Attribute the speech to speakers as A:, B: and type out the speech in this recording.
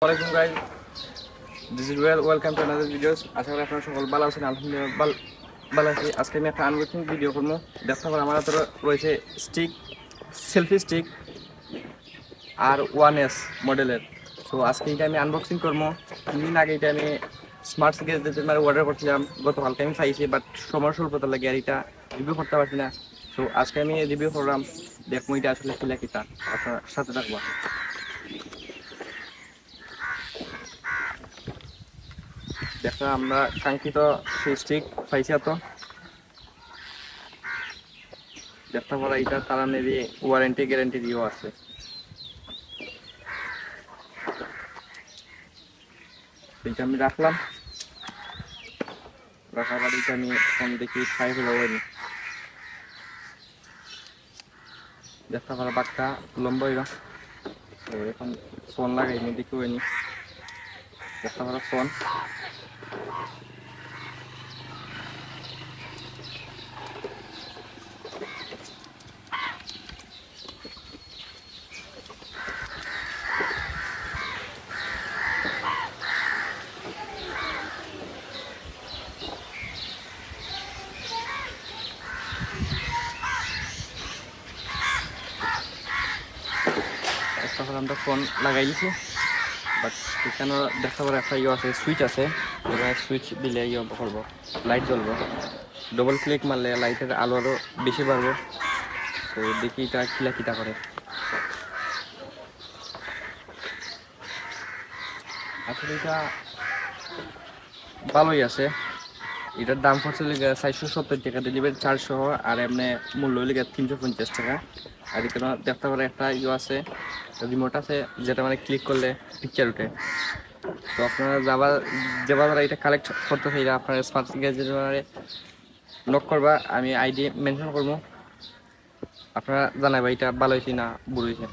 A: Welcome guys, this is welcome to another videos. আশা করি আপনারা সকল ভালো আছেন। আলহামদুলিল্লাহ ভালো আছি। আজকে আমি একটা আনবক্সিং ভিডিও করব। দেখতে পারেন আমার হাতে রয়েছে স্টিক, সেলফি স্টিক আর 1S মডেলের। সো আজকে এটা আমি আনবক্সিং করব। দিন আগে এটা আমি স্মার্ট গ্যাজেটের মানে অর্ডার করছিলাম, গতকালকে আমি পাইছি, বাট সময় স্বল্পতা লাগে আর এটা রিভিউ করতে পারছি না। সো আজকে আমি রিভিউ করলাম, দেখবো এটা আসলে কি কিটা। আপনার সাথে থাকবো। দেখা আমরা কাঙ্ক্ষিত স্টিক পাইছি। তো দেখতে পারা এটা তারা মেবি ওয়ারেন্টি গ্যারেন্টি দিয়েও আছে। এটা আমি রাখলাম, রাখার পর এটা আমি ফোন দেখি খাই হলো হয়নি। দেখতে পারা বাঘটা লম্বা হইল, এখন ফোন লাগাইনি দেখি হয়নি। দেখতে পারা ফোন আমরা ফোন লাগাই দিছি, বাট এখানে দেখতে পারা একটা ইয়ে আছে, সুইচ আছে। এবার সুইচ দিলে ইয়ে করবো, লাইট জ্বলবো। ডবল ক্লিক মারলে লাইটের আলো আরো বেশি বাড়বো। তো দেখি এটা কিটা করে। আসলে এটা ভালোই আছে। এটার দাম পড়ছে 470 টাকা, ডেলিভারি চার্জ সহ, আর এমনি মূল্য হলে 350 টাকা। আর এখানে দেখতে পারে একটা ইয়ে আছে, রিমোট আছে, যেটা মানে ক্লিক করলে পিকচার উঠে। তো আপনারা যারা এটা কালেক্ট করতে চাইলে আপনার স্মার্ট গ্যাজেট নক করবা, আমি আইডি মেনশন করবো। আপনারা জানাবা এটা ভালো হয়েছে না বুড়ো হয়েছে।